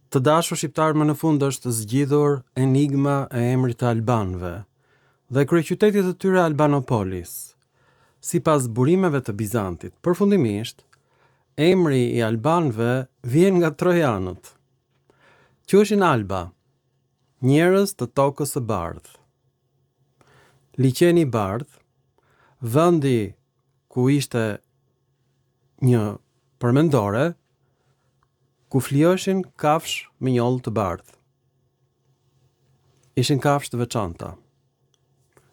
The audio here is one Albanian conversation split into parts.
Të dashur shqiptar, më në fund është zgjidhur enigma e emrit të albanëve dhe kryeqytetit të tyre Albanopolis. Sipas burimeve të Bizantit, përfundimisht, emri i albanëve vjen nga trojanët. Quheshin Alba, njerëz të tokës së bardhë. Liqeni i bardhë, vendi ku ishte një përmendore, ku flieshin kafsh me njollë të bardhë. Ishin kafsh të veçanta.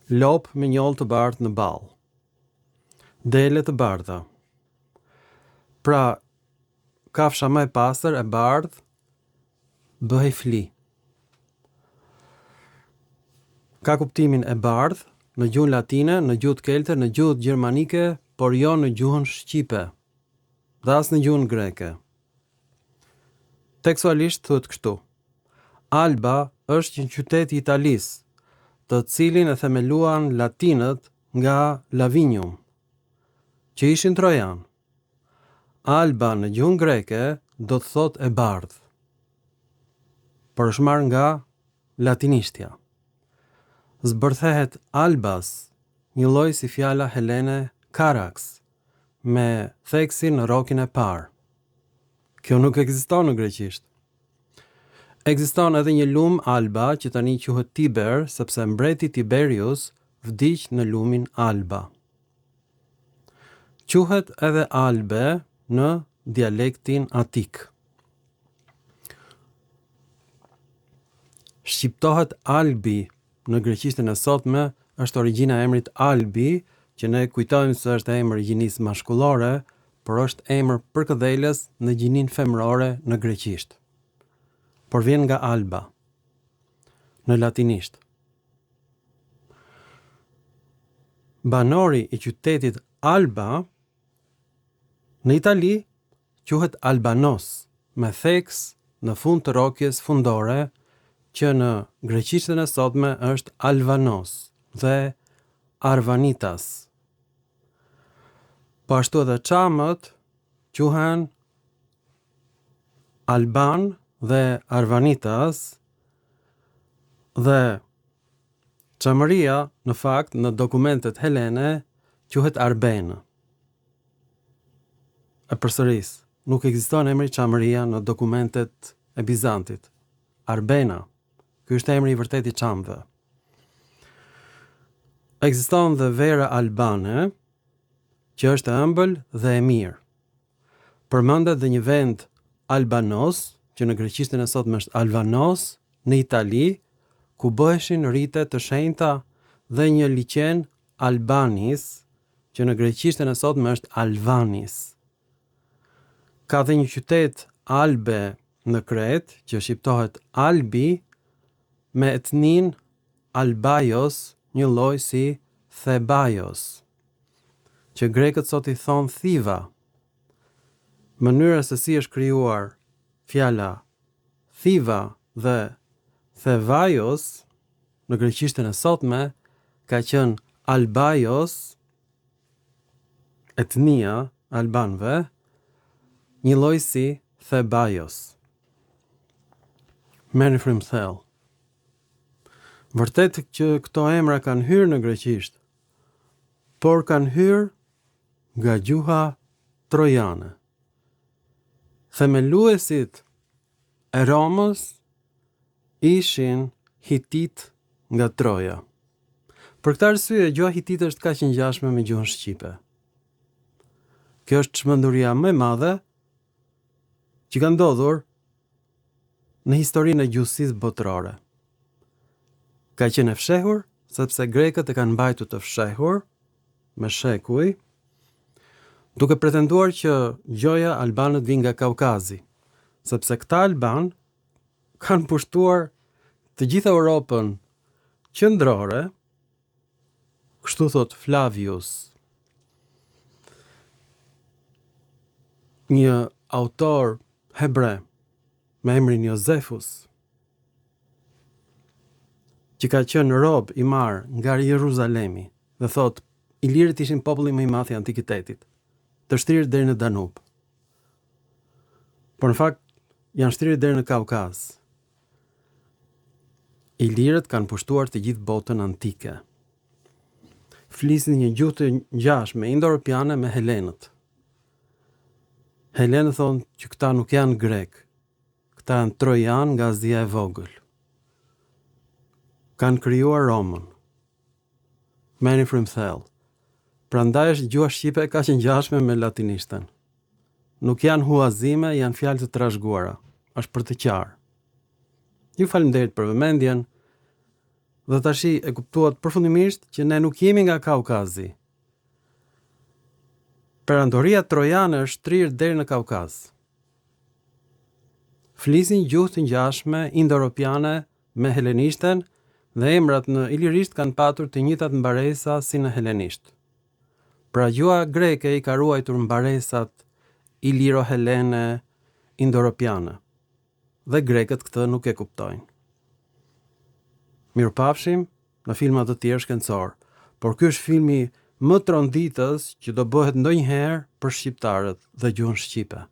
Lop me njollë të bardhë në ballë. Dele të bardha. Pra, kafsha më e pastër e bardhë bëhej fli. Ka kuptimin e bardhë në gjuhën latine, në gjuhën kelte, në gjuhën gjermanike, por jo në gjuhën shqipe, dhe as në gjuhën greke. Tekstualisht thuhet kështu: Alba është një qytet i Italisë, të cilin e themeluan latinët nga Lavinium, që ishin trojan. Alba në gjuhën greke do të thotë e bardhë, por është marrë nga latinishtja. Zbërthehet albas, një lloj si fjala helene karax, me theksin në rokin e parë. Kjo nuk ekziston në greqisht. Ekziston edhe një lum Alba që tani quhet Tiber, sepse mbreti Tiberius vdiq në lumin Alba. Quhet edhe Albe në dialektin atik. Shqiptohet Albi në greqishtën e sotme, është origjina e emrit Albi, që ne kujtojmë se është emër gjinisë mashkullore, por është emër përkëdhelës në gjinin femërore në greqisht. Por vjen nga Alba, në latinisht. Banori i qytetit Alba në Itali quhet Albanos, me theks në fund të rokjes fundore, që në greqishtën e sotme është Alvanos dhe Arvanitas. Po ashtu edhe çamët quhen Alban dhe Arvanitas, dhe çamëria në fakt në dokumentet helene quhet Arbena. E përsëris, nuk ekziston emri çamëria në dokumentet e Bizantit. Arbena, ky është emri i vërtet i çamëve. Ekziston dhe vera albane, që është e ëmbël dhe e mirë. Përmendet dhe një vend Albanos, që në greqishtën e sotme është Alvanos, në Itali, ku bëheshin rite të shenjta, dhe një liqen Albanis, që në greqishtën e sotme është Alvanis. Ka dhe një qytet Albe në Kret, që shqiptohet Albi, me etnin Albaios, një lloj si Thebaios, që grekët sot i thonë Thiva. Mënyra se si është krijuar fjala Thiva dhe Thevaios në greqishtën e sotme ka qenë Albaios, etnia albanëve, një lloj si Thebaios. Merrni frym thellë. Vërtet që këto emra kanë hyrë në greqisht, por kanë hyrë nga gjuha trojane. Themeluesit e Romës ishin hitit nga Troja. Për këtë arsye, gjuha hitite është kaq e ngjashme me gjuhën shqipe. Kjo është çmenduria më e madhe që ka ndodhur në historinë e gjuhësisë botërore. Ka qenë e fshehur, sepse grekët e kanë mbajtur të fshehur me shekuj, duke pretenduar që gjoja albanët vijnë nga Kaukazi, sepse këta alban kanë pushtuar të gjithë Europën qendrore, kështu thot Flavius, një autor hebre me emrin Josefus, që ka qenë rob i marrë nga Jeruzalemi, dhe thot, ilirët ishin populli më i madh i antikitetit, të shtrirë deri në Danub. Por në fakt, janë shtrirë deri në Kaukaz. Ilirët kanë pushtuar të gjithë botën antike. Flisin një gjuhë të ngjashme indo-europiane me helenët. Helenët thonë që këta nuk janë grek, këta janë trojan nga Azia e vogël. Kanë krijuar Romën. Merrni frymthell. Prandaj është gjuha shqipe kaq e ngjashme me latinishten. Nuk janë huazime, janë fjalë të trashëguara. Është për të qartë. Ju faleminderit për vëmendjen. Dhe tashi e kuptuat përfundimisht që ne nuk jemi nga Kaukazi. Perandoria trojane është shtrirë deri në Kaukaz. Flisin gjuhë të ngjashme indo-europiane me helenishten dhe emrat në ilirisht kanë patur të njëjtat mbaresa si në helenisht. Pra gjuha greke i ka ruajtur mbaresat iliro-helene indo-europiane. Dhe grekët këtë nuk e kuptojnë. Mirupafshim në filma të tjerë shkencor, por ky është filmi më tronditës që do bëhet ndonjëherë për shqiptarët dhe gjuhën shqipe.